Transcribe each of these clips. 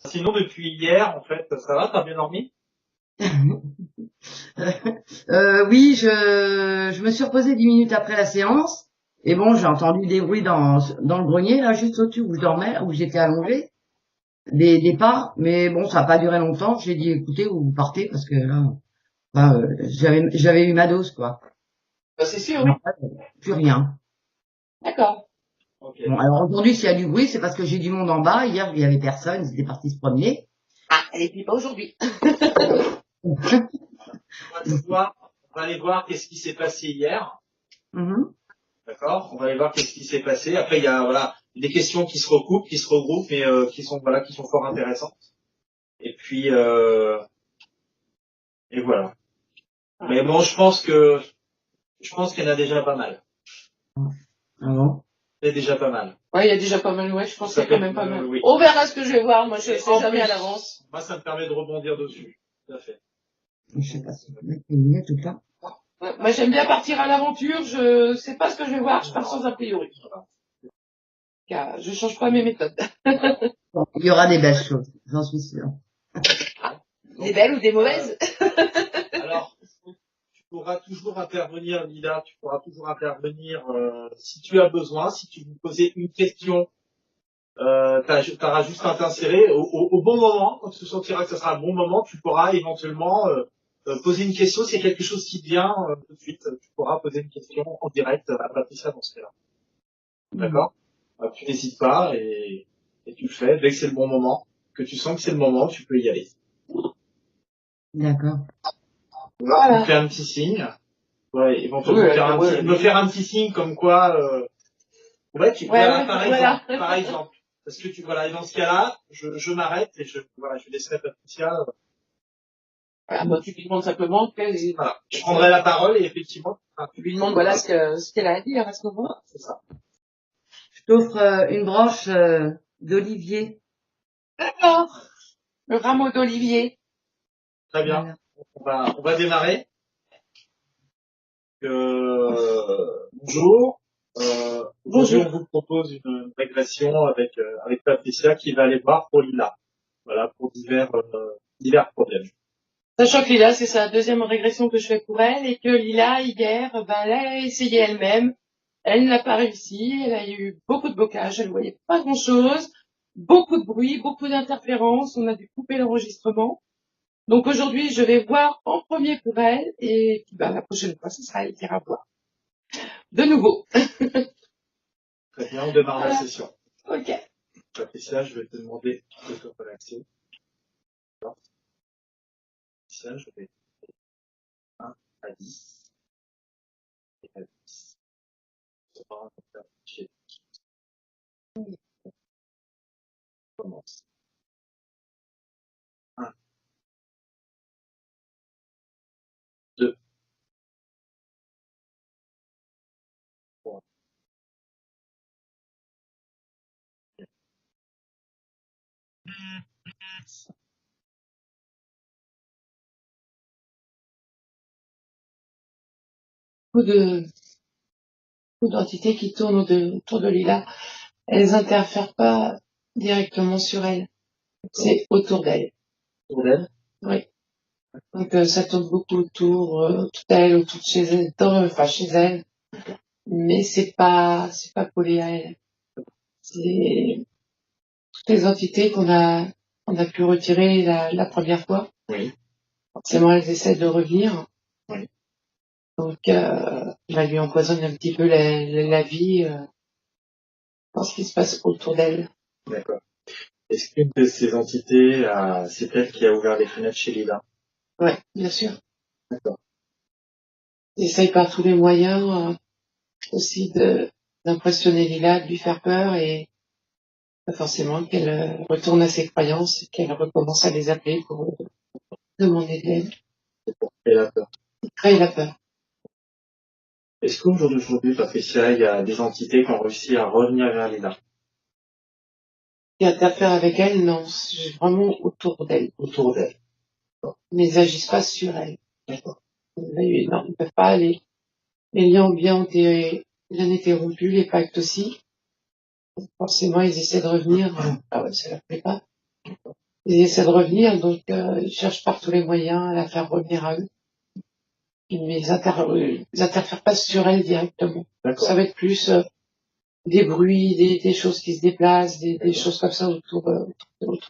Sinon, depuis hier, en fait, ça va, t'as bien dormi? Oui, je me suis reposée 10 minutes après la séance. Et bon, j'ai entendu des bruits dans le grenier, là, juste au-dessus où je dormais, où j'étais allongée, des pas. Mais bon, ça n'a pas duré longtemps. J'ai dit, écoutez, vous partez parce que là, bah, j'avais eu ma dose, quoi. Bah, c'est sûr, Mais oui. après, plus rien. D'accord. Ok. Bon, alors aujourd'hui, s'il y a du bruit, c'est parce que j'ai du monde en bas. Hier, il y avait personne, ils étaient partis se promener. Ah, et puis pas aujourd'hui. On va aller voir qu'est-ce qui s'est passé hier. Mhm. D'accord? On va aller voir qu'est-ce qui s'est passé. Après, il y a, voilà, des questions qui se recoupent, qui se regroupent, mais qui sont fort intéressantes. Et puis, et voilà. Mais bon, je pense qu'il y en a déjà pas mal. Ah bon? Il y a déjà pas mal. Ouais, il y a déjà pas mal, ouais, je pense qu'il y a quand même pas mal. Oui. On verra ce que je vais voir, moi je Et sais en jamais plus, à l'avance. moi, ça me permet de rebondir dessus. Tout à fait. Je sais pas si je peux mettre les lunettes ou pas. Ouais, moi j'aime bien partir à l'aventure, je sais pas ce que je vais voir, je pars sans a priori. Car je change pas mes méthodes. Bon, il y aura des belles choses, j'en suis sûre. Des belles ou des mauvaises? Alors, tu pourras toujours intervenir, Lila, tu pourras toujours intervenir si tu as besoin, si tu veux poser une question, t'auras juste à t'insérer au bon moment, quand tu sentiras que ce sera un bon moment, tu pourras éventuellement poser une question, s'il y a quelque chose qui te vient tout de suite, tu pourras poser une question en direct à Patricia dans ce cas-là. D'accord? Tu n'hésites pas et tu le fais dès que c'est le bon moment, que tu sens que c'est le moment, tu peux y aller. D'accord. Voilà. Tu me fais un petit signe. Ouais, éventuellement me faire un petit signe comme quoi par exemple parce que et dans ce cas-là je m'arrête et je laisserai Patricia Voilà, moi tu lui demandes simplement voilà, je prendrai la parole et effectivement tu lui demandes voilà ce qu'elle a à dire à ce moment-là. C'est ça. Je t'offre une branche d'olivier. D'accord. Le rameau d'olivier. Très bien. Voilà. On va démarrer. Bonjour. Aujourd'hui, on vous propose une régression avec Patricia qui va aller voir pour Lila. Voilà, pour divers problèmes. Sachant que Lila, c'est sa deuxième régression que je fais pour elle et que Lila, hier, elle a essayé elle-même. Elle n'a pas réussi. Elle a eu beaucoup de blocages. Elle ne voyait pas grand-chose. Beaucoup de bruit, beaucoup d'interférences. On a dû couper l'enregistrement. Donc aujourd'hui, je vais voir en premier pour elle et puis la prochaine fois, ce sera elle qui ira voir. De nouveau. Très bien, on démarre la session. Ok. Patricia, je vais te demander de te relaxer. Patricia, je vais 1 à 10. Et à 10. Ça va me faire chier. On commence. 1, 2, 3, 4, 5. Beaucoup d'entités qui tournent autour de Lila. Elles n'interfèrent pas directement sur elle. C'est autour d'elle. Autour d'elle? Oui. Donc ça tourne beaucoup autour d'elle, autour de chez elle, chez elle. Mais c'est pas collé à elle. C'est toutes les entités qu'on a pu retirer la première fois. Oui. Forcément, elles essaient de revenir. Oui. Donc, ça lui empoisonne un petit peu la vie dans ce qui se passe autour d'elle. D'accord. Est-ce qu'une de ces entités, c'est elle qui a ouvert les fenêtres chez Lila? Ouais, bien sûr. D'accord. J'essaye par tous les moyens aussi d'impressionner Lila, de lui faire peur et pas forcément qu'elle retourne à ses croyances et qu'elle recommence à les appeler pour demander de l'aide. Et la peur. Créer la peur. Est-ce qu'au jour d'aujourd'hui, Patricia, il y a des entités qui ont réussi à revenir vers Lila? Qui interfère avec elle, non, c'est vraiment autour d'elle. Autour d'elle. Mais ils n'agissent pas sur elle. D'accord. Non, ils ne peuvent pas aller. Les liens ont bien été rompus, les pactes aussi. Forcément, ils essaient de revenir. Ah ouais, ça leur plaît pas. Ils essaient de revenir, donc ils cherchent par tous les moyens à la faire revenir à eux. Mais ils interfèrent pas sur elle directement. D'accord. Ça va être plus des bruits, des choses qui se déplacent, des choses comme ça autour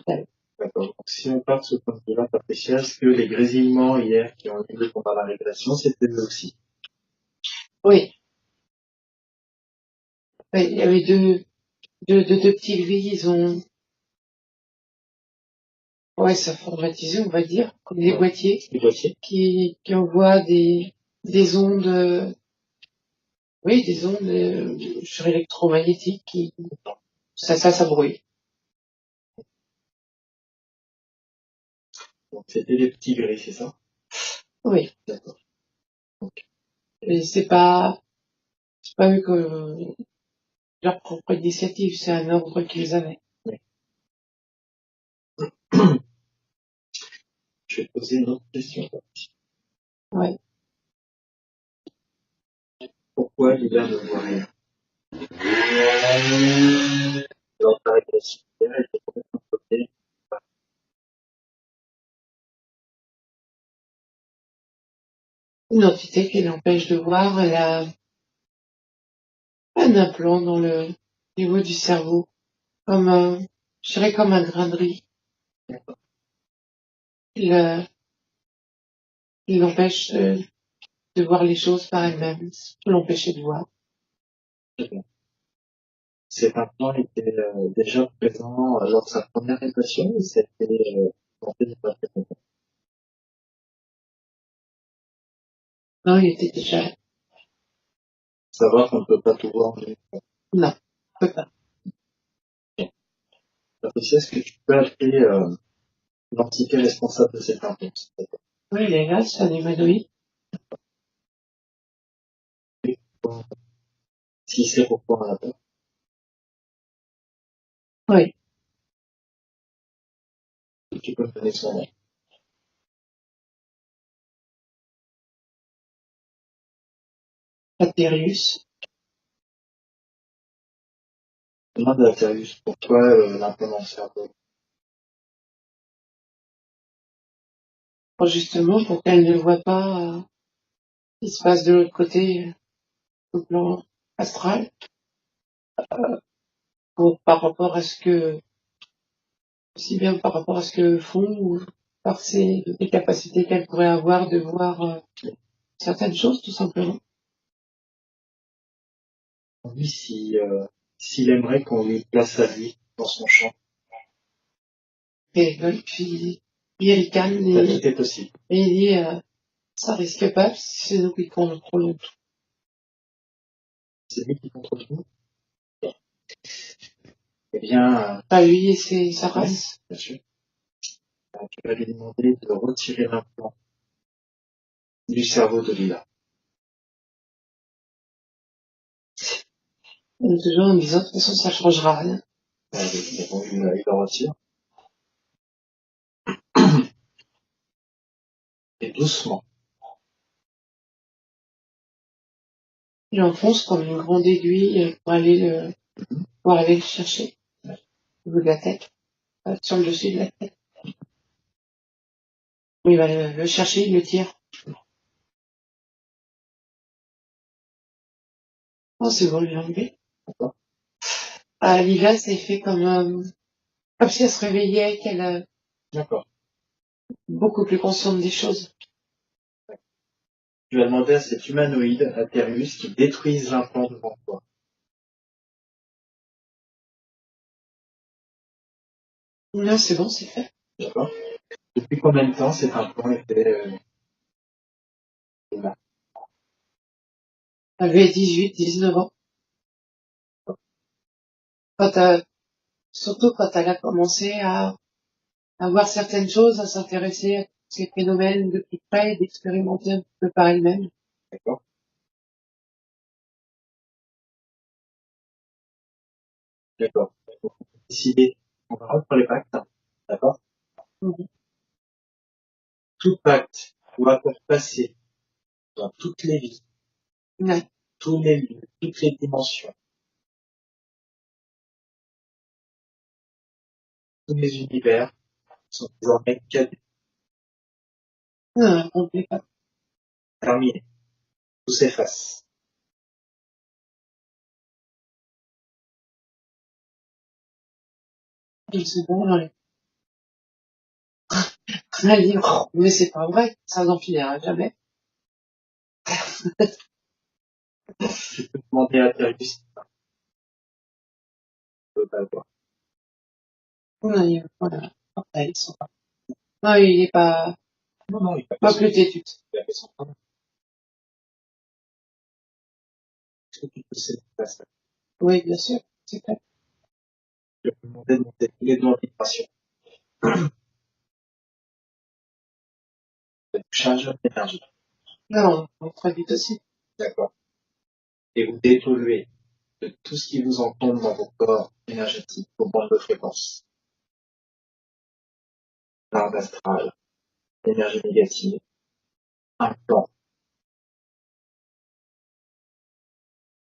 d'elle. D'accord. Donc, si on part de ce point de vue-là, Patricia, est-ce que les grésillements hier qui ont eu lieu pendant la régression, c'était eux aussi? Oui. Oui, il y avait deux petits grilles, ils ont, ouais, ça formatisé, on va dire, comme des boîtiers Les boîtiers? qui envoient des ondes, oui, des ondes sur électromagnétiques qui, ça brouille. Donc, c'était les petits gris, c'est ça? Oui. D'accord. Mais c'est pas eux que leur propre initiative, c'est un ordre qu'ils avaient. Oui. Je vais te poser une autre question. Ouais. Pourquoi Lila ne voit rien? Dans ta régression, elle était complètement bloquée. Une entité qui l'empêche de voir, elle a un implant dans le niveau du cerveau, comme je dirais comme un grain de riz. Il l'empêche de voir les choses par elle-même, peut l'empêcher de voir. Cet implant était déjà présent lors de sa première régression ou c'était tenté de pas très longtemps? Non, il était déjà, Savoir qu'on ne peut pas tout voir. non, on peut pas. Patricia, est-ce que tu peux appeler l'entité responsable de cet implant? Oui, il est là, c'est un humanoïde. Si c'est pourquoi on l'appelle. Oui, Tu peux me donner son nom. Atérius. Demande à Thérius pourquoi l'implant dans le cerveau. Justement, pour qu'elle ne voit pas ce qui se passe de l'autre côté, au plan astral, par rapport à ce que, aussi bien par rapport à ce que font ou par les capacités qu'elle pourrait avoir de voir certaines choses, tout simplement. Lui, s'il aimerait qu'on lui place à lui dans son champ, Et puis il calme tout est possible. et il dit ça risque pas, c'est nous qui contrôlons tout. C'est lui qui contrôle tout. Eh bien, Pas lui et sa race. bien sûr, tu vas lui demander de retirer l'implant du cerveau de Lila. Et toujours en disant de toute façon ça changera rien. Il le retire. Et doucement, Il enfonce comme une grande aiguille pour aller le chercher au bout de la tête, sur le dessus de la tête. Il va le chercher, il le tire. Oh, c'est bon, il l'a enlevé. Lila s'est fait comme si elle se réveillait, qu'elle d'accord. beaucoup plus consciente des choses. Tu vas demander à cet humanoïde, Atérius, qui détruise l'implant devant toi. Non, c'est bon, c'est fait. D'accord. Depuis combien de temps cet implant était là? Elle avait 18, 19 ans. Surtout quand elle a commencé à voir certaines choses, à s'intéresser à ces phénomènes de plus près et d'expérimenter un peu par elle-même. D'accord. D'accord. Donc, on peut décider, on va rompre les pactes. D'accord. Mhm. Tout pacte doit faire passer dans toutes les vies, Ouais. tous les lieux, toutes les dimensions, tous les univers, sont désormais cadets. Non, on plaît pas. Terminé. Tout s'efface. C'est bon, ouais. Elle dit, oh, mais c'est pas vrai, ça n'en finira jamais. Tu peux demander à Thérius. Je veux pas le voir. Non, voilà. Après, ils sont pas. Non, il est pas, Non, il a pas fait plus têtu. il a fait son travail. Est-ce que tu peux s'effacer? Oui, bien sûr, c'est clair. Je peux demander de monter tous les deux en vibration. De charge d'énergie. Non, on très vite aussi. D'accord. Et vous dépolluez de tout ce qui vous en tombe dans vos corps énergétiques aux bandes de fréquence. L'arbre astral, l'énergie négative, un plan.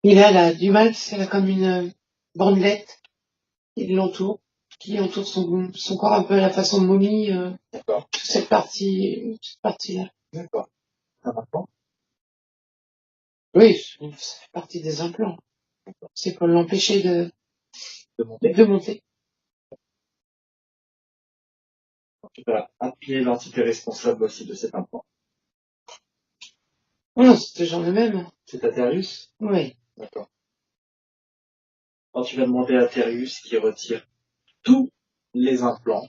Il a du mal, c'est comme une bandelette qui l'entoure, qui entoure son corps un peu à la façon de momie, D'accord. cette partie-là. D'accord. Un plan. Oui, ça fait partie des implants. C'est pour l'empêcher De monter. de monter. Tu vas appuyer l'entité responsable aussi de cet implant. Non, c'est toujours le même. C'est Atherius. Oui. D'accord. Quand tu vas demander à Atherius qui retire tous les implants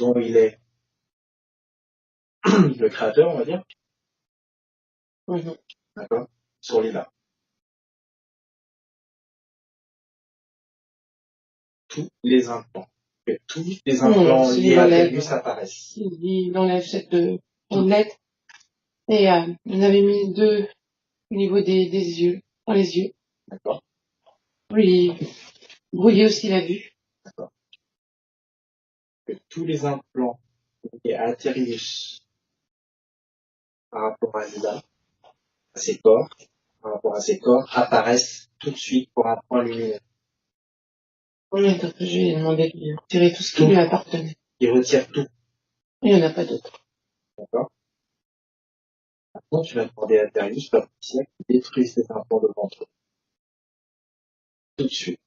dont il est le créateur, on va dire. Mhm. D'accord. Sur l'ILA. Tous les implants. Que tous les implants c'est liés à l'enlève. Atherius apparaissent. Il enlève cette bandelette. Et on avait mis 2 au niveau des yeux, dans les yeux. D'accord. Oui, brouiller aussi la vue. D'accord. Que tous les implants liés à Atherius par rapport à l'ILA, à ses corps, par rapport à ses corps, apparaissent tout de suite pour un point lumineux. Oui, donc je lui ai demandé de lui retirer tout ce qui lui appartenait. Il retire tout. Il n'y en a pas d'autre. D'accord. Maintenant, tu vas demander à Darius, Patricia, qui détruise ces implants de ventre. Tout de suite.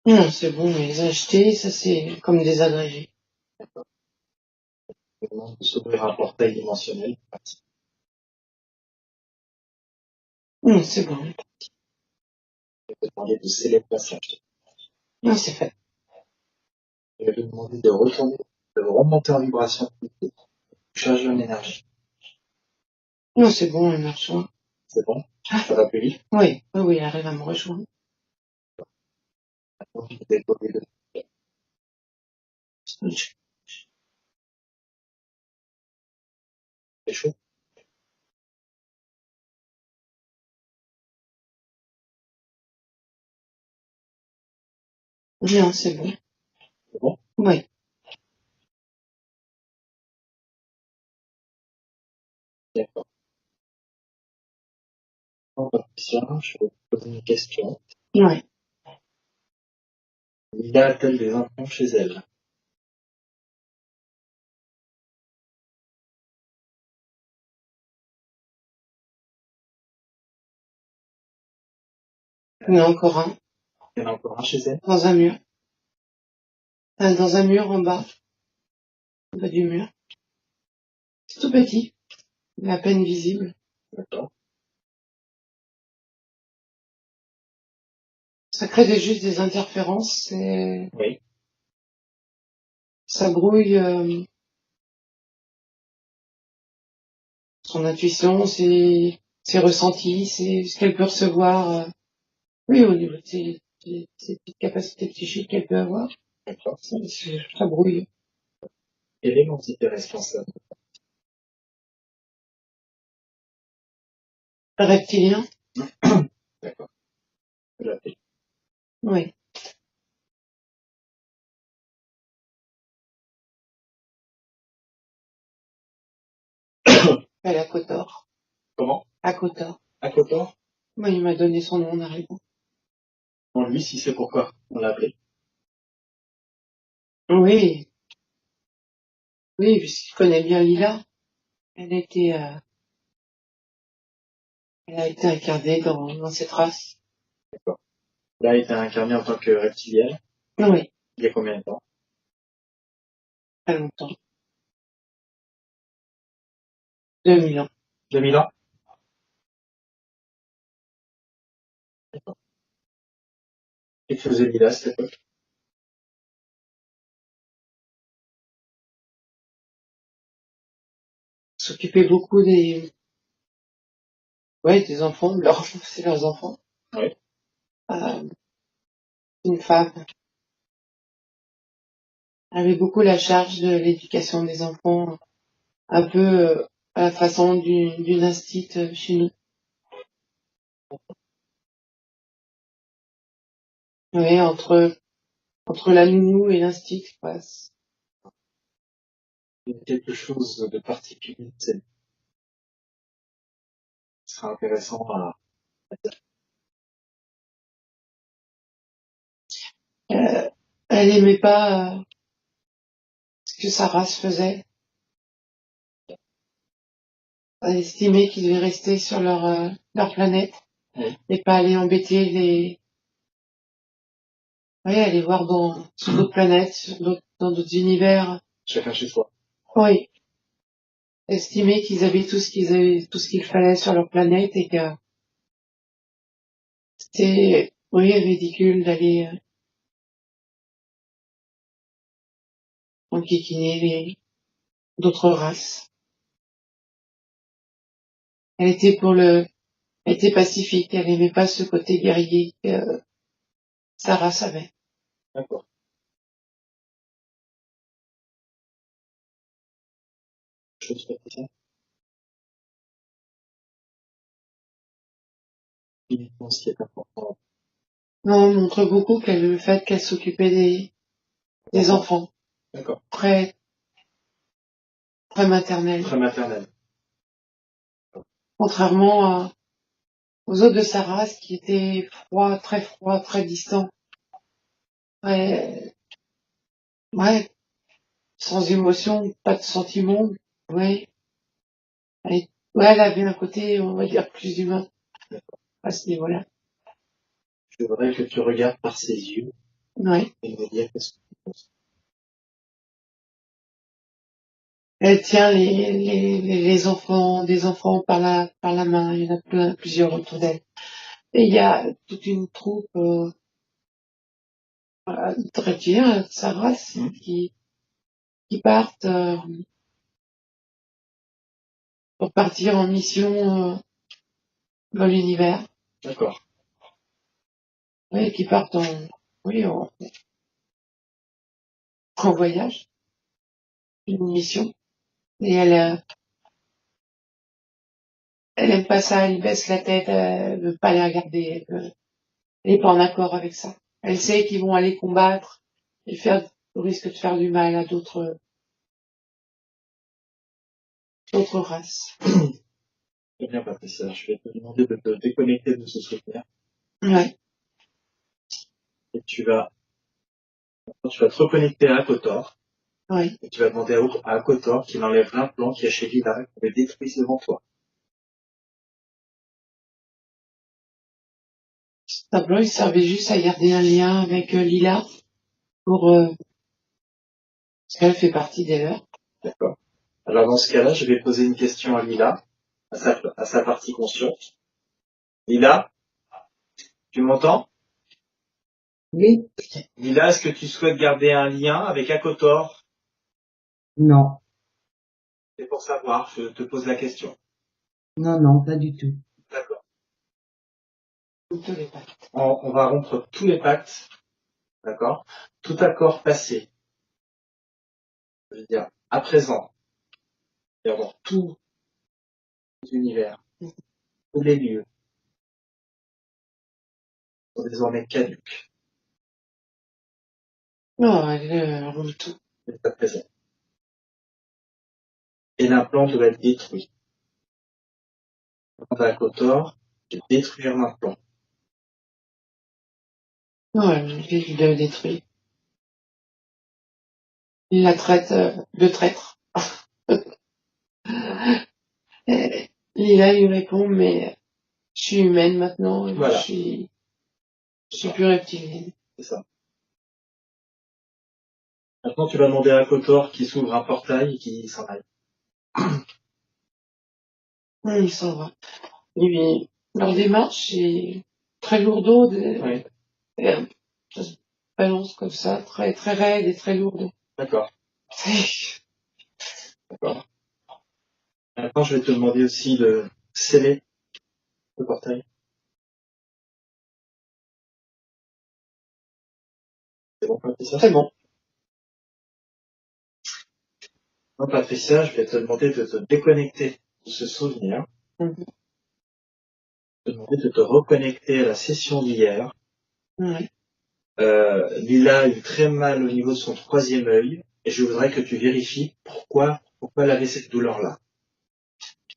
Non, c'est bon, on les a achetés, ça c'est comme des agrégés. Je demande de s'ouvrir un portail dimensionnel. Non, c'est bon. Je vais te demander de sceller le passage. Non, c'est fait. Je vais te demander de retourner, de remonter en vibration. Charge en énergie. Non, c'est bon, elle me rejoint. C'est bon? Ça va plus vite? Oui, oui, elle arrive à me rejoindre. Maintenant, je vais déployer le c'est chaud. Non, c'est bon. C'est bon? Oui. D'accord. Maintenant, Patricia, je vais te poser une question. Oui. Y a-t-elle des implants chez elle? Il y en a encore un. Il y en a encore un chez elle? Dans un mur. Dans un mur en bas. En bas du mur. C'est tout petit. Mais à peine visible. D'accord. Ça crée juste des interférences. Oui. Ça brouille son intuition, ses ressentis, ce qu'elle peut recevoir. Oui, au niveau de ses petites capacités psychiques qu'elle peut avoir. D'accord. Ça brouille. Quelle est l'entité responsable? Reptilien. D'accord. Je l'appelle. Oui. Elle est à Kotor. Comment? À Kotor. À Kotor? Moi, il m'a donné son nom en arrivant. Bon, lui, si c'est pourquoi on l'a appelé. Oui, oui, puisqu'il connaît bien Lila. Elle a été, euh, elle a été incarnée dans cette race. D'accord. Là, il était incarné en tant que reptilienne. Oui, Il y a combien de temps? pas longtemps. 2000 ans. 2000 ans? D'accord. Et que faisait Lila à cette époque? S'occuper beaucoup des enfants, c'est leurs enfants. Oui. Euh, une femme avait beaucoup la charge de l'éducation des enfants, un peu à la façon d'une instite chez nous. Oui, entre la nounou et l'instit, quoi. Il y a quelque chose de particulier. Ce sera intéressant à... Elle aimait pas ce que sa race faisait. Elle estimait qu'ils devaient rester sur leur planète Oui. et pas aller embêter aller voir sur d'autres planètes, dans d'autres univers. Chacun chez soi. Oui. Estimer qu'ils avaient tout ce qu'il fallait sur leur planète et que c'était, oui, ridicule d'aller enquiquiner d'autres races. Elle était elle était pacifique, elle aimait pas ce côté guerrier que sa race avait. D'accord. Chose spéciale. Uniquement ce qui est important. Non, on montre beaucoup le fait qu'elle s'occupait des enfants. D'accord. Très, très maternelle. Très maternelle. Contrairement aux autres de sa race qui étaient froids, très distants. Ouais, ouais, sans émotion, pas de sentiment. Ouais, elle avait un côté, on va dire, plus humain à ce niveau-là. Je voudrais que tu regardes par ses yeux Ouais. et me dire qu'est-ce que tu penses. Elle tient les enfants, des enfants par la main. Il y en a plusieurs autour d'elle. Et il y a toute une troupe, très bien, de sa race, qui partent pour partir en mission dans l'univers. D'accord. Oui, qui partent en voyage, une mission. Et elle aime pas ça, elle baisse la tête, elle veut pas les regarder, elle est pas en accord avec ça. Elle sait qu'ils vont aller combattre et au risque de faire du mal à d'autres races. Très bien, Patricia. Je vais te demander de te déconnecter de ce souvenir Ouais, et tu vas te reconnecter à Kotor ouais. et tu vas demander à Kotor qu'il enlève l'implant qui est chez Lila et qu'on le détruise devant toi. Ce tableau, il servait juste à garder un lien avec Lila pour, parce qu'elle fait partie des leurs. D'accord. Alors dans ce cas-là, je vais poser une question à Lila, à sa partie consciente. Lila, tu m'entends? Oui. Lila, est-ce que tu souhaites garder un lien avec Akotor? Non. C'est pour savoir, je te pose la question. Non, non, pas du tout. D'accord. Tous les pactes. On va rompre tous les pactes, d'accord? Tout accord passé, je veux dire, à présent, et avoir tous les univers, tous les lieux, sont désormais caduques, Non, elle roule tout. à présent. Et l'implant doit être détruit. On va à Kotor de détruire l'implant. Non, elle le détruit. Il la traite de traître. Et Lila lui répond, mais je suis humaine maintenant, Voilà. je suis plus reptilienne. C'est ça. Maintenant, tu vas demander à Kotor qui s'ouvre un portail et qui s'en aille. Il s'en va. Et puis, leur démarche est très lourde, Oui. ça se balance comme ça, très, très raide et très lourde. D'accord. D'accord. Maintenant, je vais te demander aussi de sceller le portail. C'est bon, Patricia? C'est bon. Non, Patricia, je vais te demander de te déconnecter de ce souvenir. Mhm. Je vais te demander de te reconnecter à la session d'hier. Ouais. Lila a eu très mal au niveau de son troisième œil et je voudrais que tu vérifies pourquoi elle avait cette douleur-là.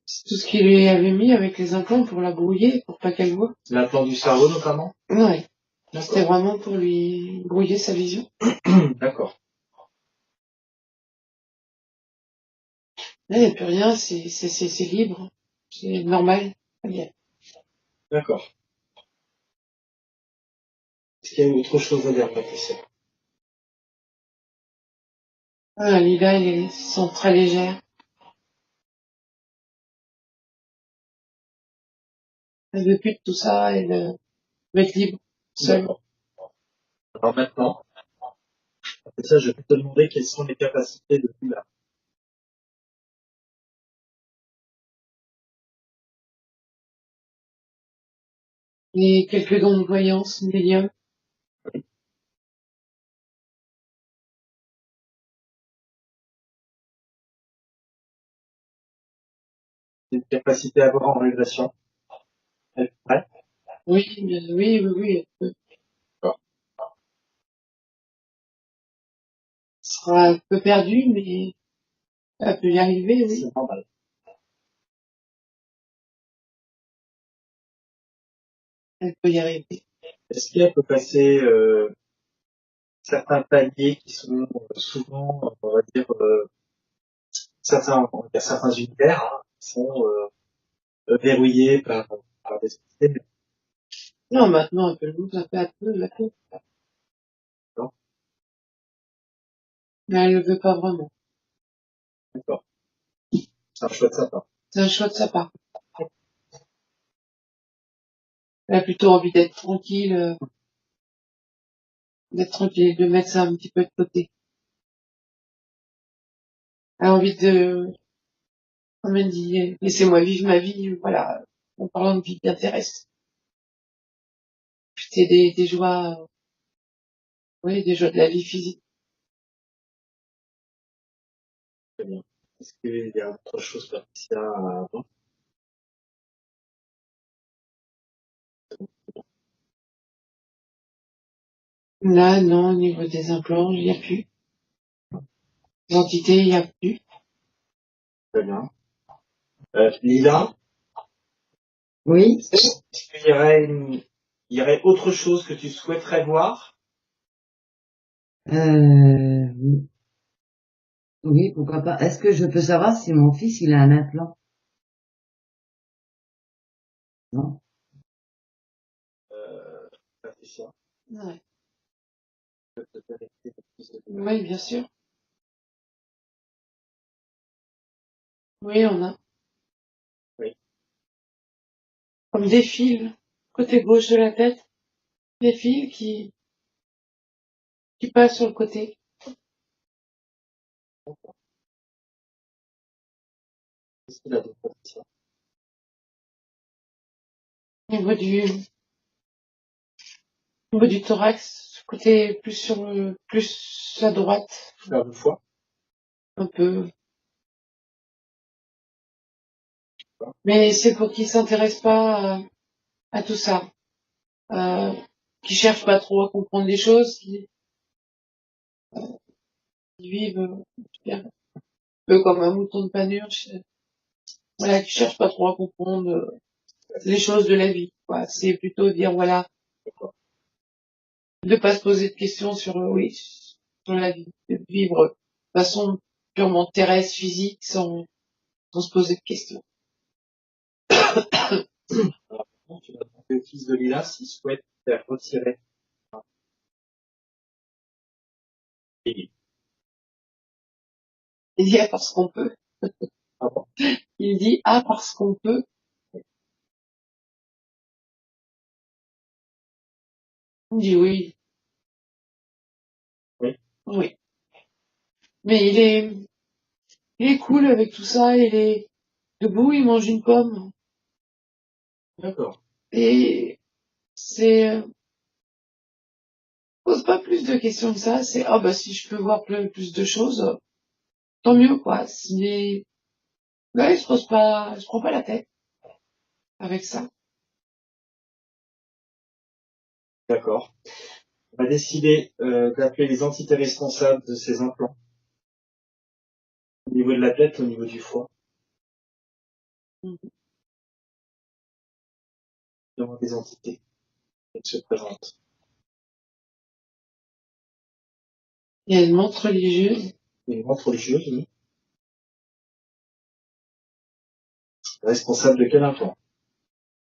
C'est tout ce qu'il lui avait mis avec les implants pour la brouiller, pour pas qu'elle voie. L'implant du cerveau notamment? Ouais. C'était D'accord. vraiment pour lui brouiller sa vision. D'accord. Là, il n'y a plus rien, c'est libre. C'est normal. Très bien. D'accord. Est-ce qu'il y a autre chose à dire, Patricia? Ah, Lila, elle se sent très légère. Elle veut plus de tout ça, elle veut être libre, seule. D'accord. Alors maintenant, Patricia, je vais te demander quelles sont les capacités de Lila. Et quelques dons de voyance, médium. Des capacités à voir en régression. Elle est prête? Oui, oui. Elle D'accord. sera un peu perdue, mais elle peut y arriver, oui. C'est normal. Elle peut y arriver. Est-ce qu'elle peut passer certains paliers qui sont souvent, on va dire, il y a certains univers qui sont verrouillés par des systèmes. Non, maintenant, elle peut le monter un peu à peu, la peu. Non. Mais elle le veut pas vraiment. D'accord. C'est un choix de sa part. C'est un choix de sa part. Elle a plutôt envie d'être tranquille, de mettre ça un petit peu de côté. Elle a envie de, comme elle dit, laissez-moi vivre ma vie, voilà, en parlant de vie d'intéresse. C'est des joies, oui, des joies de la vie physique. Très bien. Est-ce qu'il y a autre chose, Patricia, avant? Là, non, au niveau des implants, il n'y a plus. L'entité, il n'y a plus. Très bien. Lila, Oui. est-ce qu'il y aurait autre chose que tu souhaiterais voir? Oui. Oui, pourquoi pas. Est-ce que je peux savoir si mon fils, il a un implant? Non. Patricia, Ouais. je peux te connecter le plus de Oui, bien sûr. Oui, on a. Oui. Comme des fils, côté gauche de la tête, des fils qui passent sur le côté. Qu'est-ce qu'il a d'autre, Patricia? Au niveau du thorax, côté plus à droite, Fleur de foie? un peu. Mais c'est pour qu'ils s'intéressent pas à tout ça. Qui cherchent pas trop à comprendre les choses, qui vivent un peu comme un mouton de Panurge. Voilà, qui cherchent pas trop à comprendre les choses de la vie. Quoi. C'est plutôt dire voilà, de pas se poser de questions sur oui, sur la vie, de vivre façon purement terrestre, physique, sans se poser de questions. Alors, maintenant, tu vas demander au fils de Lila s'il souhaite faire retirer un bébé. Il dit, ah, parce qu'on peut. Ah bon? Il dit, ah, parce qu'on peut. Il dit oui. Oui. Oui. Mais il est cool avec tout ça, il est debout, il mange une pomme. D'accord. Et pose pas plus de questions que ça, c'est, ah, bah, si je peux voir plus de choses, tant mieux, quoi. Là, il se prend pas la tête avec ça. D'accord. On va décider d'appeler les entités responsables de ces implants. Au niveau de la tête, au niveau du foie. Mhm. Devant des entités. Elles se présentent. Il y a une montre religieuse. Une montre religieuse, oui. Responsable de quel implant?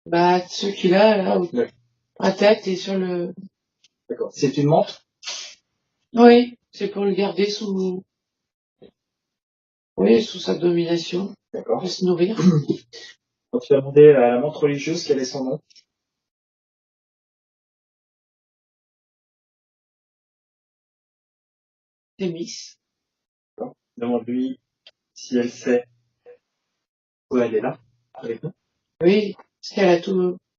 Bah, ceux qu'il a, là, Ouais. à tête et sur le, D'accord. C'est une montre? oui, c'est pour le garder oui, sous sa domination, D'accord. pour se nourrir. Donc tu vas demander à la montre religieuse quel est son nom. Thémis. D'accord. Demande-lui si elle sait où elle est là, avec nous. Oui, parce qu'elle a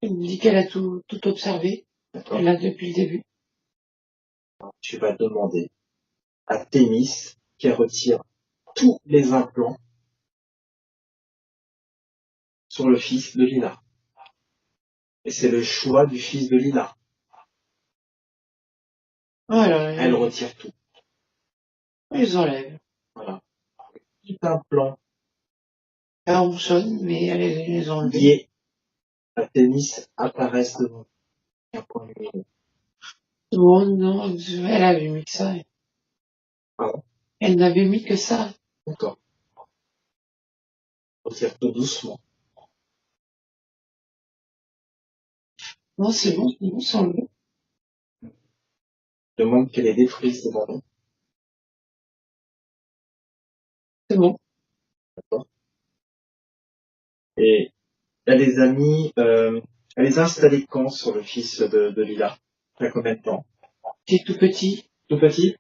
elle me dit qu'elle a tout observé. D'accord. Elle l'a depuis le début. Tu vas demander à Thémis qu'elle retire tous les implants sur le fils de Lila. Et c'est le choix du fils de Lila. Voilà, Elle retire tout. ils les enlèvent. Voilà. Tout implant Elle ronchonne, mais elle les enlève. lié à Thémis apparaissent devant un point lumineux. Oh non, elle avait mis que ça. Pardon. Elle n'avait mis que ça. D'accord. Retire tout doucement. Non, c'est bon, sans le. Demande qu'elle est détruite devant nous. C'est bon. D'accord. Et elle les a mis, elle les a installés quand sur le fils de Lila? Il y a combien de temps? C'est tout petit. Tout petit?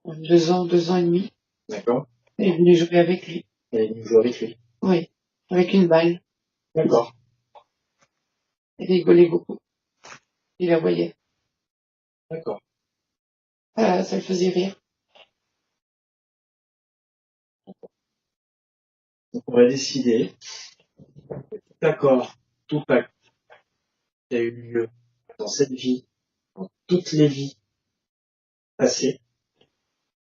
2 ans et demi. D'accord. Elle est venue jouer avec lui. Elle est venue jouer avec lui. Oui. Avec une balle. D'accord. Elle rigolait beaucoup. Il la voyait. D'accord. Ça le faisait rire. Donc on va décider, d'accord, tout acte qui a eu lieu dans cette vie, dans toutes les vies passées,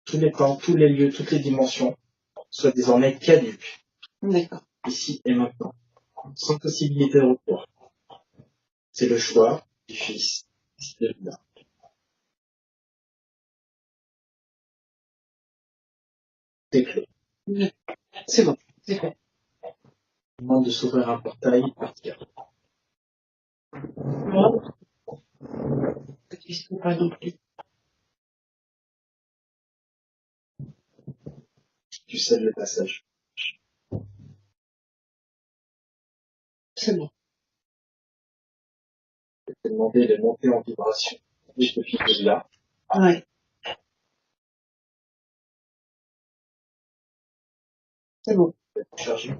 tous les temps, tous les lieux, toutes les dimensions, soient désormais caduques, D'accord. ici et maintenant, sans possibilité de retour. C'est le choix du Fils de Lila. C'est clos. C'est bon. C'est fait. Je demande de s'ouvrir un portail et de partir. Moi, je ne pas non plus. Tu sais le passage. C'est bon. Je vais te demander de monter en vibration avec le Fils de Lila. Ouais. C'est bon. Charger.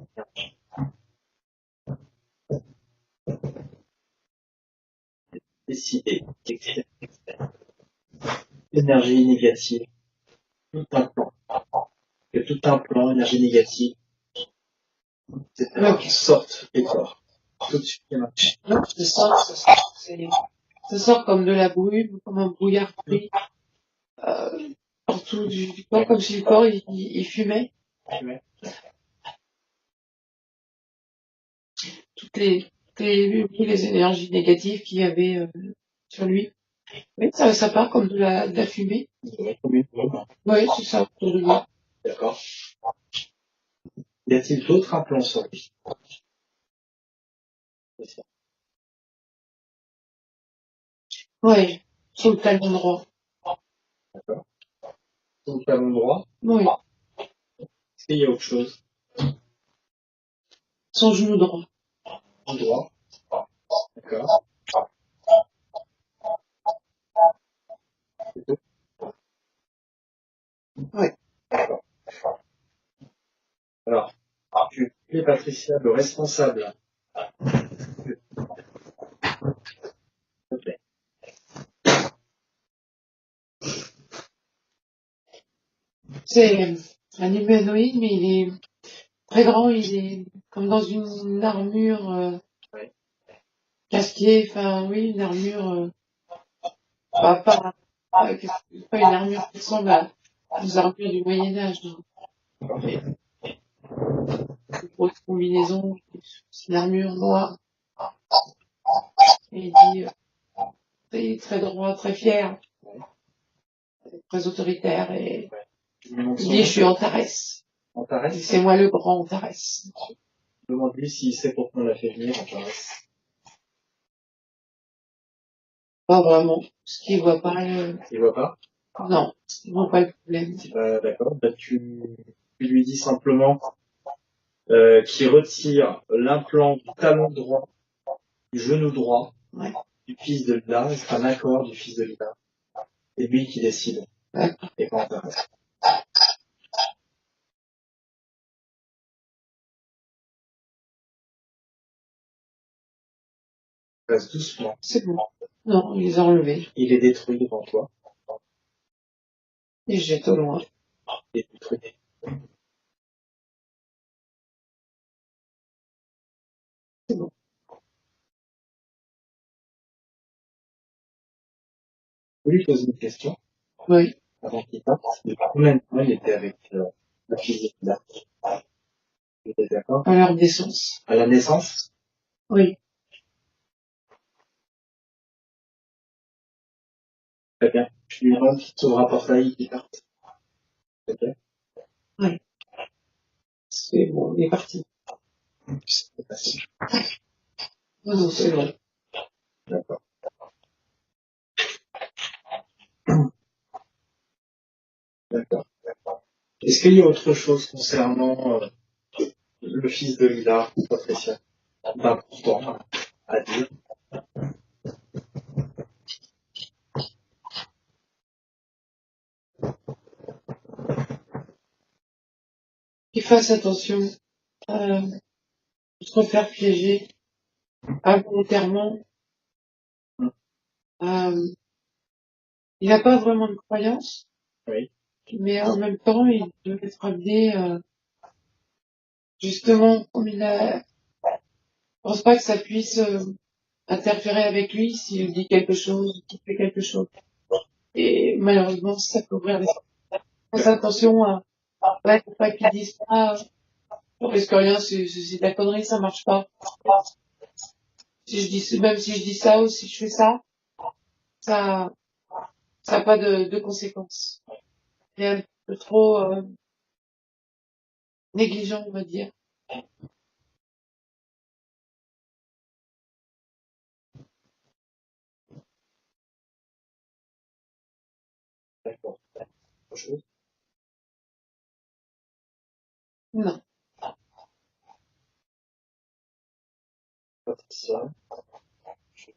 Décider d'extraire l'énergie négative, tout un plan. Que tout un plan, énergie négative, etc. Ok. Sorte des corps. Tout de suite et maintenant. Non, ça sort comme de la brume, comme un brouillard pris, partout du corps, comme si le corps, il fumait. Ouais. Toutes les énergies négatives qu'il y avait, sur lui. Oui, ça part comme de la fumée. Ouais, combien de fois? Oui, c'est ça, autour du lit. D'accord. Y a-t-il d'autres implants sur lui? Oui, sur le talon droit. D'accord. Sur le talon droit, Oui, est-ce qu'il y a autre chose? son genou droit. Du droit. D'accord. C'est tout. Oui. D'accord. Alors, tu es Patricia, le responsable. Ok. C'est un humanoïde, mais il est très grand, il est comme dans une armure Ouais. casquée, enfin oui, une armure, pas une armure qui ressemble à aux armures du Moyen-Âge, mais une grosse combinaison, c'est une armure noire, et il dit très, très droit, très fier, très autoritaire, et Tu me demandes il son dit nom? je suis Antares, Antares? c'est moi le grand Antares. Demande-lui s'il sait pourquoi on l'a fait venir, Antares. Pas vraiment, parce qu'il voit pas Il voit pas? non, il voit pas le problème. D'accord. Bah, tu lui dis simplement qu'il retire l'implant du talon droit, du genou droit, Ouais. du fils de Lila, c'est un accord du fils de Lila. C'est lui qui décide. D'accord. Et pas Antares. Reste doucement. C'est bon. Non, ils les ont enlevés. Il est détruit devant toi. Et je jette au loin. Il est détruit. C'est bon. Vous lui posez une question Oui. avant qu'il parte. Depuis combien de temps il était avec le fils de Lila? Il était d'accord? À leur naissance. À la naissance? Oui. Très bien. Je lui demande qu'il s'ouvre un portail et qu'il parte. Ok? Oui. C'est bon, on est parti. C'est facile. Non, non, c'est bon. D'accord. D'accord. Est-ce qu'il y a autre chose concernant le fils de Lila, Patricia, d'important à dire? Qu'ils fassent attention à se faire piéger involontairement. Il n'a pas vraiment de croyance, Oui. mais en même temps, il doit être amené, justement, comme il a, je pense pas que ça puisse interférer avec lui s'il dit quelque chose, qu'il fait quelque chose. Et malheureusement, ça peut ouvrir des portes. Faites attention à, ouais, faut pas qu'ils disent pas, on risque rien, c'est de la connerie, ça marche pas. Si je dis, même si je dis ça ou si je fais ça, ça, ça n'a pas de conséquences. Rien de trop négligent, on va dire. D'accord. Autre chose? Non. Patricia, je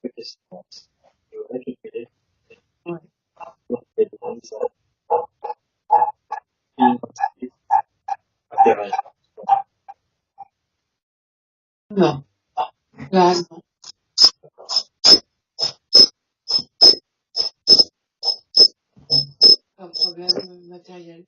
une question. Je vais récupérer Ouais. les demandes une entreprise interagit. Non. Là, non. Pas de problème matériel.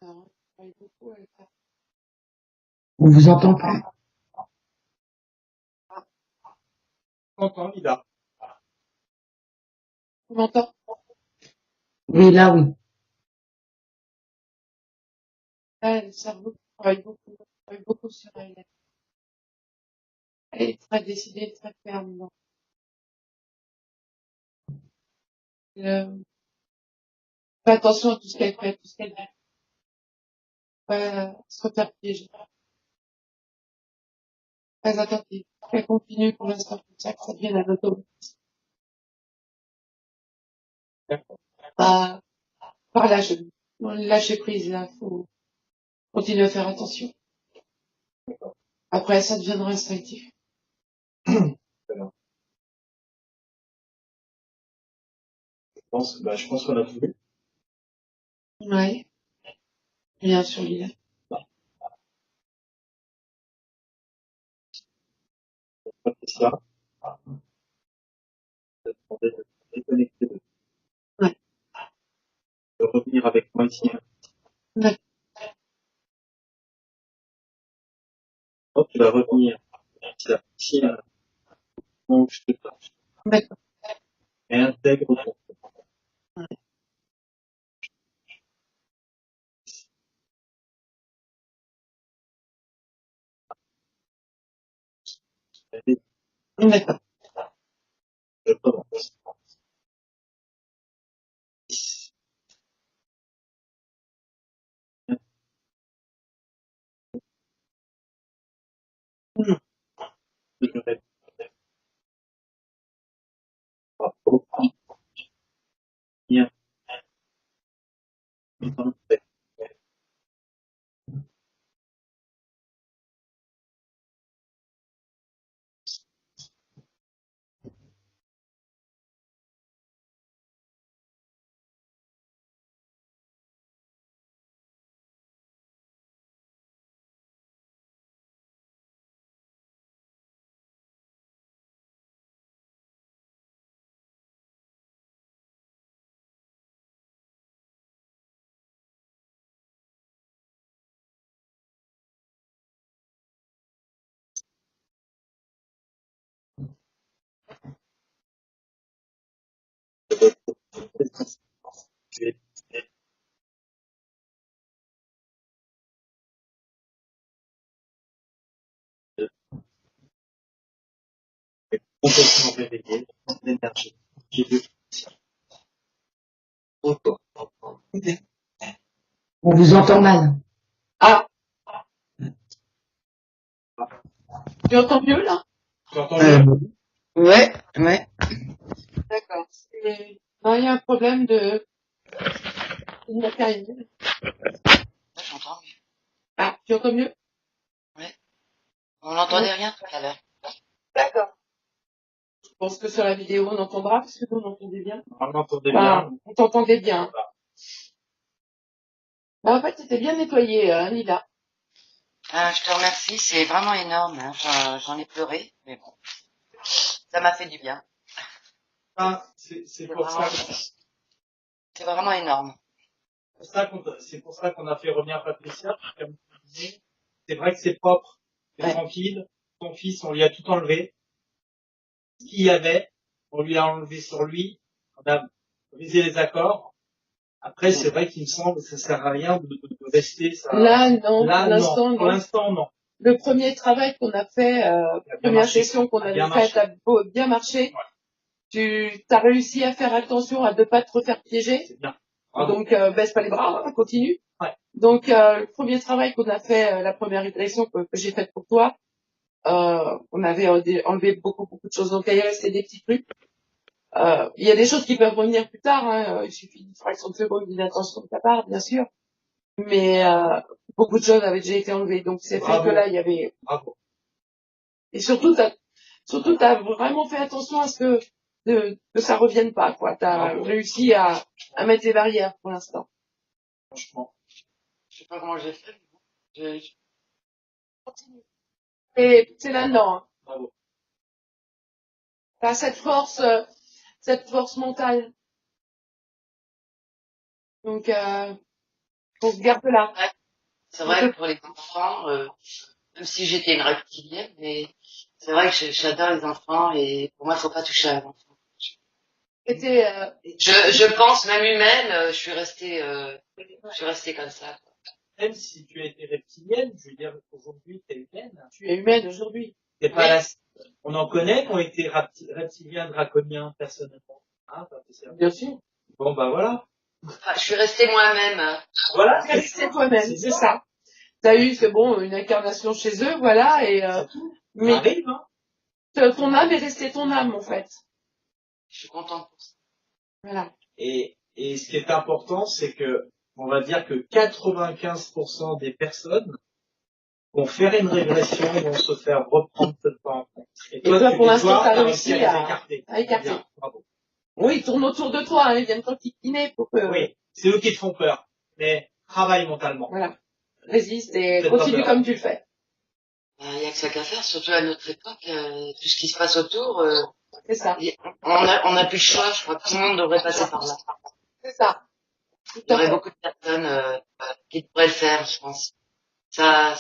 Alors, je travaille beaucoup avec ça. On vous entend plus. T'entends, Lila? Tu m'entends? Oui, là, oui. Là, le cerveau travaille beaucoup sur elle. Elle est très décidée, très ferme. Donc, fait attention à tout ce qu'elle fait, tout ce qu'elle dit. Pas se refaire piéger. Très attentive. Elle continue pour l'instant comme ça, que ça devienne un auto. Pas, par lâcher prise, là. Faut continuer à faire attention. Après, ça deviendra instinctif. Je pense qu'on a tout vu. Ouais. Bien sûr, Lila. Patricia, de demander de déconnecter, Ouais. de revenir avec moi ici. Ouais. Hop, tu vas revenir ici, donc je te touche. D'accord. Et intègre ton allez, D'accord. je commence. 10, je répète. Bravo. Bien. Tu es complètement réveillé, d'énergie. J'ai vu auto. On vous entend mal. Ah, tu entends mieux, là? Tu entends mieux? Ouais. D'accord. Non, il y a un problème de matériel. J'entends mieux. Ah, tu entends mieux? On n'entendait rien tout à l'heure. D'accord. Je pense que sur la vidéo, on entendra, parce que nous, on entendait bien. On m'entendait Enfin, bien. on t'entendait bien. Bah, en fait, c'était bien nettoyé, Lila. Ah, je te remercie, c'est vraiment énorme. Hein. J'en ai pleuré, mais bon, ça m'a fait du bien. Ah, c'est pour ça. C'est vraiment énorme. C'est pour ça qu'on a fait revenir Patricia, parce que, comme tu disais, c'est vrai que c'est propre, c'est Ouais. tranquille. Son fils, on lui a tout enlevé. Ce qu'il y avait, on lui a enlevé sur lui. On a brisé les accords. Après, c'est vrai qu'il me semble que ça sert à rien de rester ça. Là, non. Là, Pour l'instant, non. Pour non. l'instant, non. Le premier travail qu'on a fait, première session qu'on avait faite a bien marché. Ouais. Tu as réussi à faire attention à ne pas te refaire piéger. C'est bien. Bravo. Donc, baisse pas les bras, hein, continue. Ouais. Donc, le premier travail qu'on a fait, la première régression que j'ai faite pour toi, on avait enlevé beaucoup de choses. Donc, il restait des petits trucs. Il y a des choses qui peuvent revenir plus tard. Hein. Il suffit d'une fraction de seconde d'inattention de ta part, bien sûr. Mais beaucoup de choses avaient déjà été enlevées. Donc, c'est fait que là, il y avait... Bravo. Et surtout, t'as vraiment fait attention à ce que ça revienne pas, quoi. T'as réussi à mettre les barrières pour l'instant. Franchement. Je sais pas comment j'ai fait. Continue. Et c'est là-dedans. Hein. Bravo. T'as cette force mentale. Donc, garde-la. C'est vrai que pour les enfants, Même si j'étais une reptilienne, mais c'est vrai que j'adore les enfants et pour moi, il faut pas toucher à l'enfant. C'était, Je pense, même humaine, je suis restée comme ça. Même si tu as été reptilienne, je veux dire, aujourd'hui, tu es humaine. tu es humaine aujourd'hui. T'es pas Oui. la... On en connaît qui ont été reptiliens, draconiens, personnellement. Hein, pas spécialement. Bien sûr. Bon, bah voilà. Enfin, je suis restée moi-même. Voilà. C'est toi-même, c'est ça. T'as eu, c'est bon, une incarnation chez eux, voilà, et C'est tout. Ça mais arrive, hein. ton âme est restée ton âme, en fait. Je suis contente pour ça. Voilà. Et ce qui est important, c'est que, on va dire que 95% des personnes vont faire une régression, vont se faire reprendre cette fois. Et toi, pour l'instant, t'as t'as réussi réussi à les à écarter. écarter. Bien, bravo. Oui, ils tournent autour de toi, hein, ils viennent t'enquiquiner pour que, Oui, c'est eux qui te font peur. Mais travaille mentalement. voilà, résiste et Faites pas continue peur. comme tu le fais. Il y a que ça qu'à faire, surtout à notre époque, tout ce qui se passe autour, C'est ça. on a plus le choix, je crois que tout le monde devrait passer par là. C'est ça. Tout Il y à aurait fait. beaucoup de personnes qui pourraient le faire, je pense. Ça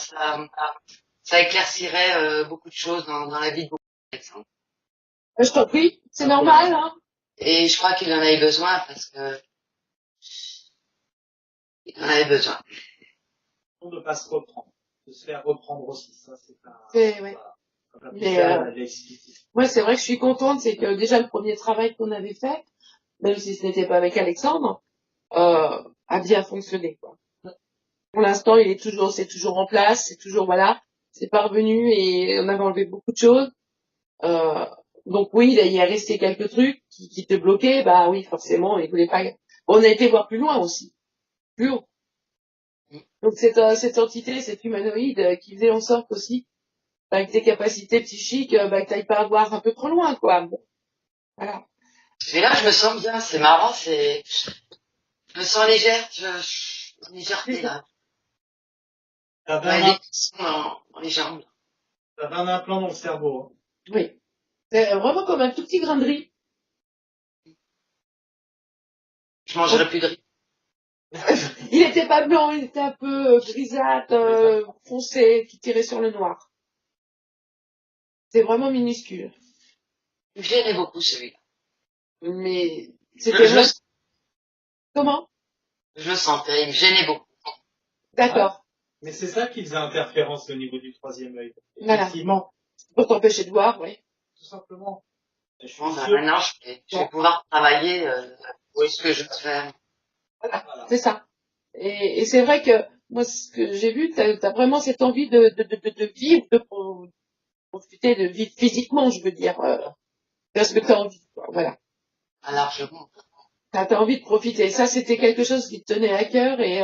éclaircirait beaucoup de choses dans la vie de beaucoup de personnes. Je t'en prie, c'est normal, hein. Et je crois qu'il en avait besoin parce que il en avait besoin. De ne pas se reprendre. De se faire reprendre aussi. Ça, c'est pas... C'est, ouais. Voilà. On a Mais, poussé à l'expliciter. moi, c'est vrai que je suis contente, c'est que déjà le premier travail qu'on avait fait, même si ce n'était pas avec Alexandre, a bien fonctionné, quoi. Pour l'instant, c'est toujours en place, c'est toujours, voilà, c'est parvenu et on avait enlevé beaucoup de choses. Euh, donc oui, il y a resté quelques trucs qui te bloquaient, bah oui, forcément, il voulait pas. On a été voir plus loin aussi, plus haut. Donc cette entité, cet humanoïde qui faisait en sorte aussi, avec tes capacités psychiques, bah, que t'ailles pas voir un peu trop loin, quoi. Bon, voilà. Mais là, je me sens bien, c'est marrant, je me sens légère, légèreté là. T'avais Dans les jambes. un implant dans le cerveau. Hein. Oui. C'est vraiment comme un tout petit grain de riz. Je mangerai plus de riz. Il était pas blanc, il était un peu grisâtre, foncé, qui tirait sur le noir. C'est vraiment minuscule. Il me gênait beaucoup celui-là. Mais Je, c'était je, vraiment... Comment? je le sentais, il me gênait beaucoup. D'accord. Mais c'est ça qui faisait interférence au niveau du troisième œil. Voilà. Effectivement. Pour t'empêcher de voir, oui. Tout simplement. Je suis Bon, ben, sûr. maintenant, je vais pouvoir travailler ce que je veux faire. Voilà. Voilà. C'est ça. Et c'est vrai que moi, ce que j'ai vu, t'as vraiment cette envie de vivre, de profiter de vivre physiquement, je veux dire, parce que t'as envie, quoi. Voilà. Largement. T'as envie de profiter. Ça, c'était quelque chose qui te tenait à cœur et,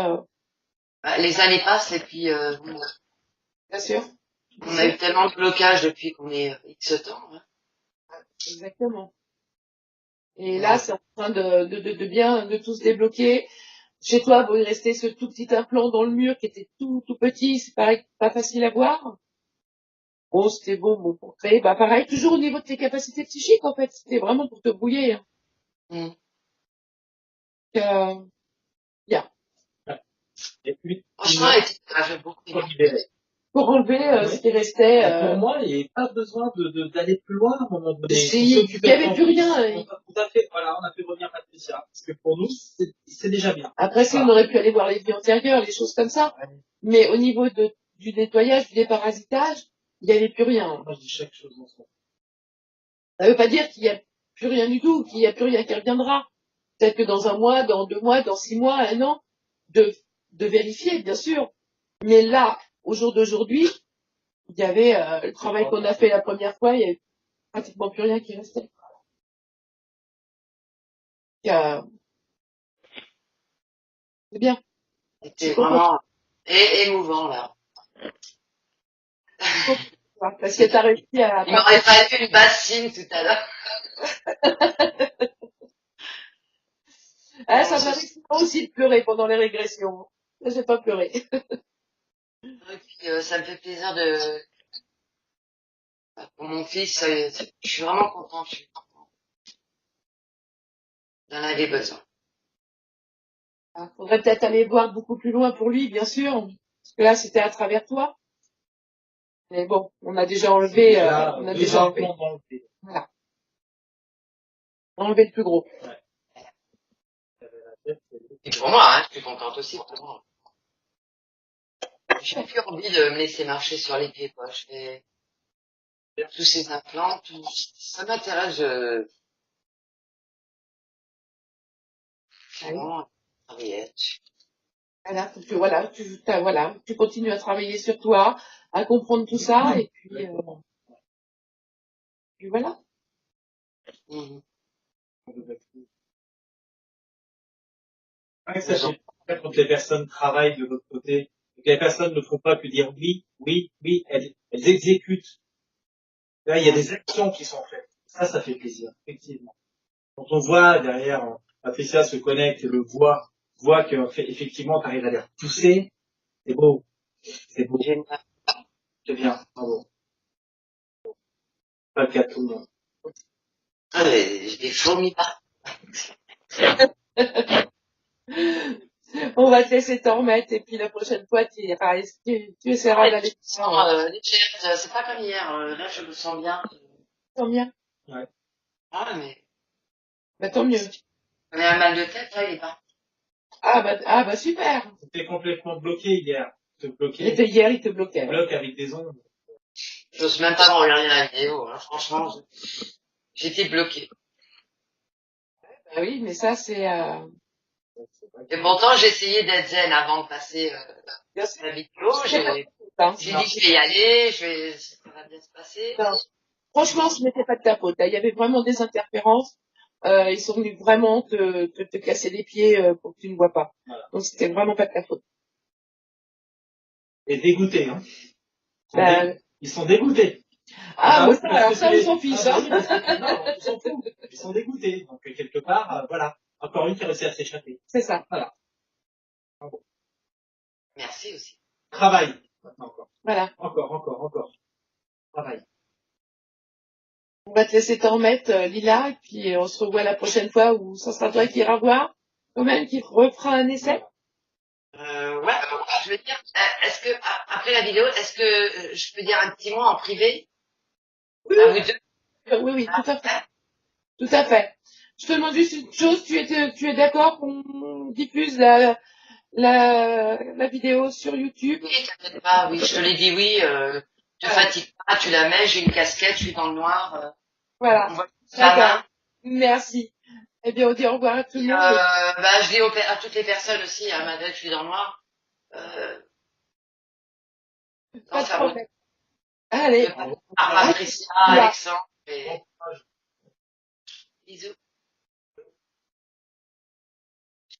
Les années passent et puis bien sûr. on a eu tellement de blocages depuis qu'on est X temps. Hein. Exactement. Et là, c'est en train de bien, de tout se débloquer. Chez toi, bon, il restait ce tout petit implant dans le mur qui était tout petit, c'est pareil, pas facile à voir. Bon, c'était bon pour créer. Bah, pareil, toujours au niveau de tes capacités psychiques, en fait. C'était vraiment pour te brouiller. Hein. Mm. Bien. Et puis, Franchement, j'ai beaucoup faut aimé. libérer. Pour enlever Oui. ce qui restait. Pour moi, il n'y avait pas besoin d'aller plus loin à un moment donné. Il n'y avait plus rien. Tout à fait. Voilà, on a fait revenir Patricia. Parce que pour nous, c'est déjà bien. Après, si on aurait pu aller voir les vies antérieures, les choses comme ça. Mais au niveau du nettoyage, du déparasitage, il n'y avait plus rien. Moi, je dis chaque chose en soi. Ça veut pas dire qu'il n'y a plus rien du tout, qu'il n'y a plus rien qui reviendra. Peut-être que dans un mois, dans 2 mois, dans 6 mois, 1 an, de vérifier, bien sûr. Mais là, au jour d'aujourd'hui, il y avait le travail qu'on a fait la première fois, il y avait pratiquement plus rien qui restait. C'est bien. C'était vraiment émouvant là. Parce que t'as réussi à... Il m'aurait fallu une bassine tout à l'heure. Ah, ça m'arrive aussi de pleurer pendant les régressions. J'ai pas pleuré. Et puis, ça me fait plaisir pour mon fils, je suis vraiment contente. Je suis contente. Il en avait besoin. Faudrait peut-être aller voir beaucoup plus loin pour lui, bien sûr. Parce que là, c'était à travers toi. Mais bon, on a déjà enlevé, on a Deux déjà enlevé. implants d'enlever. Voilà. Enlevé le plus gros. Et pour moi, hein, je suis contente aussi pour moi. J'ai plus envie de me laisser marcher sur les pieds, quoi. Je fais tous ces implants, ça m'intéresse, c'est vraiment travailler. Voilà, voilà, tu continues à travailler sur toi, à comprendre tout ça, et puis voilà. Mhm. Ouais, ça, j'ai pas quand les personnes travaillent de l'autre côté, et que les personnes ne font pas que dire oui, oui, oui, elles exécutent. Là, il y a des actions qui sont faites. Ça fait plaisir, effectivement. Quand on voit derrière, Patricia se connecte et le voit que, effectivement, tu arrives à les repousser, c'est beau. C'est beau. Génial. C'est bien. Bravo. Pas le cas de tout le monde. Ah, mais j'ai des fourmis pas. On va te laisser t'en remettre, et puis la prochaine fois, tu essaieras d'aller te Légère, c'est pas comme hier, là je me sens bien. tant mieux. Ouais. Ah, mais Bah, tant mieux. j'avais un mal de tête, là, il est parti. Ah bah, super. T'étais complètement bloqué hier. Te bloquer. Hier, il te bloquait. Bloc avec des ondes. J'ose même pas regarder la vidéo, hein. Franchement, j'étais bloquée. Bah oui, mais ça, c'est, Et pourtant, j'ai essayé d'être zen avant de passer la vidéo. J'ai dit, je vais y aller, ça va bien se passer. Non. Franchement, ce n'était pas de ta faute. Là, il y avait vraiment des interférences. Ils sont venus vraiment te casser les pieds pour que tu ne vois pas. Voilà. Donc, c'était vraiment pas de ta faute. Et dégoûté, hein. Bah, Ils sont dégoûtés. moi, ça, parce alors que ça, c'est on les- s'en fiche. Ah, Hein. bah oui, non, ils s'en foutent. Ils sont dégoûtés. Donc, quelque part, voilà. Encore une qui a réussi à s'échapper. C'est ça. Voilà. Merci aussi. Travail. Maintenant, encore. Voilà. Encore. Travail. On va te laisser t'en remettre, Lila, et puis on se revoit la prochaine fois où ça sera toi qui iras voir. Quand même, qui refera un essai. Ouais, je veux dire, est-ce que, après la vidéo, est-ce que je peux dire un petit mot en privé? Oui, À vous deux? oui, tout à fait. Tout à fait. Je te demande juste une chose, tu es d'accord qu'on diffuse la vidéo sur YouTube? Oui, t'inquiète pas, oui, je te l'ai dit oui, te fatigue pas, tu la mets, j'ai une casquette, je suis dans le noir, Voilà. on voit la D'accord. main. Merci. Eh bien, on dit au revoir à tout le monde. Je dis à toutes les personnes aussi, hein, malgré que je suis dans le noir, Pas non, de ça problème. Allez. Patricia, Alexandre, et